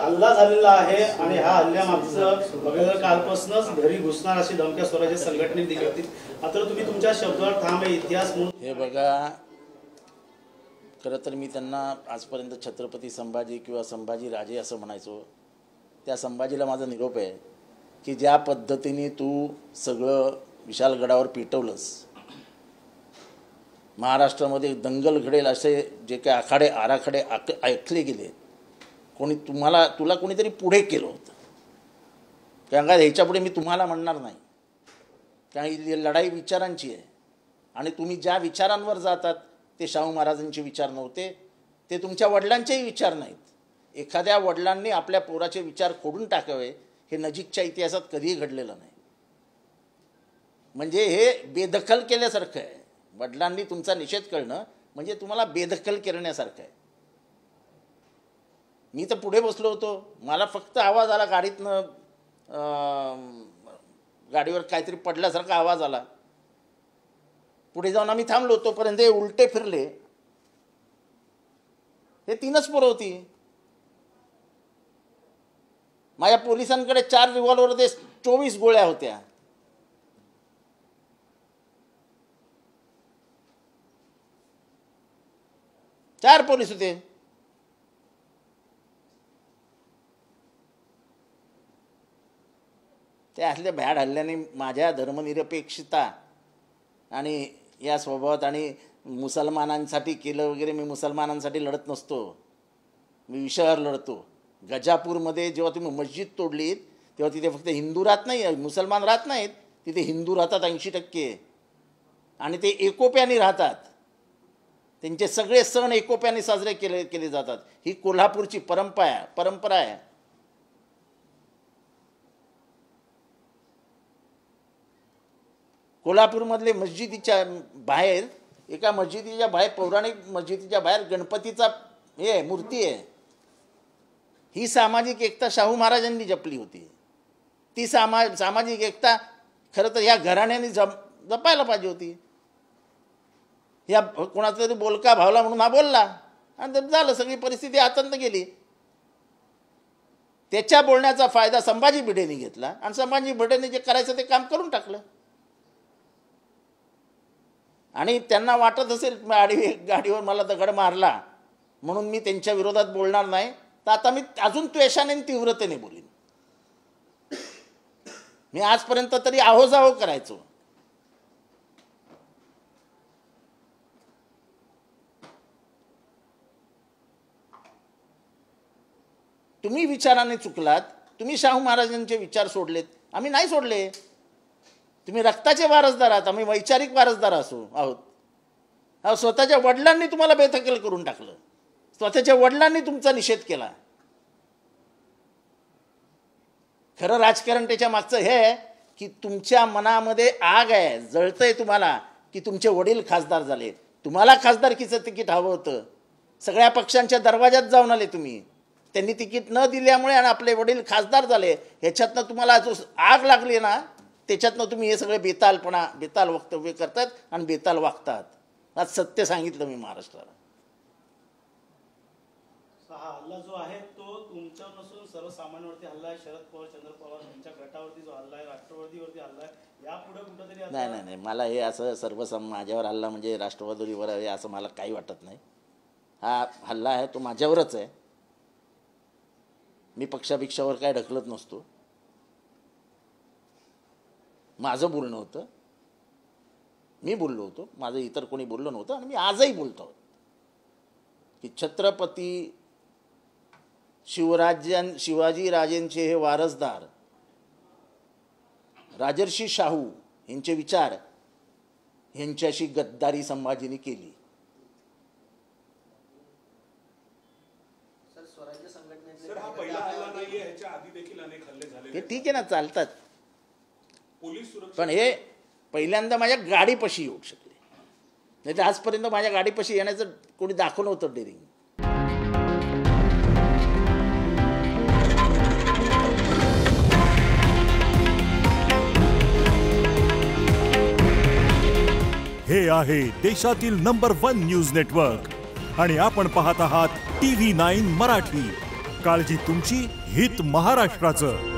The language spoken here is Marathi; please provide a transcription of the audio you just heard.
हल्ला झालेला आहे आणि ह्या हल्ल्यामागचं बघायला कालपासूनच घरी घुसणार अशी धमक्या स्वराज्य संघटनेने दिली होती. आता तुम्ही तुमच्या शब्दावर ठाम आहे. इतिहास म्हणून हे बघा, खरं तर मी त्यांना आजपर्यंत छत्रपती संभाजी किंवा संभाजी राजे असं म्हणायचो. त्या संभाजीला माझा निरोप आहे की ज्या पद्धतीने तू सगळं विशालगडावर पेटवलंस, महाराष्ट्रामध्ये दंगल घडेल असे जे काही आराखडे ऐकले गेले, तुला कोणीतरी पुढे केलं होतं. कारण का ह्याच्यापुढे मी तुम्हाला म्हणणार नाही, कारण ही लढाई विचारांची आहे आणि तुम्ही ज्या विचारांवर जातात ते शाहू महाराजांचे विचार नव्हते, ते तुमच्या वडिलांचेही विचार नाहीत. एखाद्या वडिलांनी आपल्या पोराचे विचार खोडून टाकावे हे नजीकच्या इतिहासात कधीही घडलेलं नाही. म्हणजे हे बेदखल केल्यासारखं आहे. वडिलांनी तुमचा निषेध करणं म्हणजे तुम्हाला बेदखल करण्यासारखं आहे. मी तर पुढे बसलो होतो, मला फक्त आवाज आला गाडीतनं, गाडीवर काहीतरी पडल्यासारखा आवाज आला. पुढे जाऊन आम्ही थांबलो, तोपर्यंत हे उलटे फिरले. हे 3च पोरं होती. माझ्या पोलिसांकडे 4 रिव्हॉल्वर होते, 24 गोळ्या होत्या. चार पोलीस होते. त्या असल्या भ्याड हल्ल्याने माझ्या धर्मनिरपेक्षता आणि या स्वभावात आणि मुसलमानांसाठी केलं वगैरे, मी मुसलमानांसाठी लढत नसतो, मी विषयावर लढतो. गजापूरमध्ये जेव्हा तुम्ही मस्जिद तोडलीत तेव्हा तिथे फक्त हिंदू राहत नाही, मुसलमान राहत नाहीत, तिथे हिंदू राहतात 80% आणि ते एकोप्याने राहतात. त्यांचे सगळे सण एकोप्याने साजरे केले जातात. ही कोल्हापूरची परंपरा आहे. कोल्हापूरमधले मस्जिदीच्या बाहेर, एका मस्जिदीच्या बाहेर, पौराणिक मस्जिदीच्या बाहेर गणपतीचा हे मूर्ती आहे. ही सामाजिक एकता शाहू महाराजांनी जपली होती. ती सामाजिक एकता खरं तर या घराण्याने जपायला पाहिजे होती. या कोणाचा तरी बोलका भावला म्हणून हा बोलला आणि झालं, सगळी परिस्थिती आतंत गेली. त्याच्या बोलण्याचा फायदा संभाजी भिडेंनी घेतला आणि संभाजी भिडेंनी जे करायचं ते काम करून टाकलं. आणि त्यांना वाटत असेल गाडीवर मला दगड मारला म्हणून मी त्यांच्या विरोधात बोलणार नाही, तर आता मी अजून त्वेषाने तीव्रतेने बोलीन. मी आजपर्यंत तरी आहोजाहो करायचो. तुम्ही विचाराने चुकलात, तुम्ही शाहू महाराजांचे विचार सोडलेत, आम्ही नाही सोडले. तुम्ही रक्ताचे वारसदार आहात, आम्ही वैचारिक वारसदार आहोत. स्वतःच्या वडिलांनी तुम्हाला बेदखल करून टाकलं, स्वतःच्या वडिलांनी तुमचा निषेध केला. खरं राजकारण त्याच्या मागचं हे आहे की तुमच्या मनामध्ये आग आहे, जळतंय तुम्हाला की तुमचे वडील खासदार झाले. तुम्हाला खासदारकीचं तिकीट हवं होतं, सगळ्या पक्षांच्या दरवाजात जाऊन आले तुम्ही. त्यांनी तिकीट न दिल्यामुळे आणि आपले वडील खासदार झाले, ह्याच्यातनं तुम्हाला जो आग लागली ना, त्याच्यातनं तुम्ही हे सगळे बेताल वक्तव्य करतात आणि बेताल वागतात. आज सत्य सांगितलं मी महाराष्ट्राला. हा हल्ला जो आहे तो तुमच्यावर नसून सर्वसामान्यांवरती हल्ला आहे. शरद पवार, चंद्र पवार यांच्या गटावरती जो हल्ला आहे, राष्ट्रवादीवरती हल्ला आहे. यापुढे कुठंतरी नाही, मला हे असं माझ्यावर हल्ला म्हणजे राष्ट्रवादीवर आहे असं मला काही वाटत नाही. हा हल्ला आहे तो माझ्यावरच आहे. मी पक्षापेक्षावर काय ढकलत नसतो. माझं बोलणं होतं, मी बोललो होतो, माझं इतर कोणी बोललं नव्हतं. आणि मी आजही बोलतो की छत्रपती शिवाजी राजेंचे हे वारसदार राजर्षी शाहू यांचे विचार यांच्याशी गद्दारी संभाजीने केली. हे ठीक आहे ना, चालतात. पण हे पहिल्यांदा माझ्या गाडीपाशी येऊ शकले, नाही तर आजपर्यंत माझ्या गाडीपाशी येण्याचं कोणी दाखवलं होतं डेअरिंग. हे आहे देशातील नंबर 1 न्यूज नेटवर्क आणि आपण पाहत आहात TV9 मराठी. काळजी तुमची, हित महाराष्ट्राचं.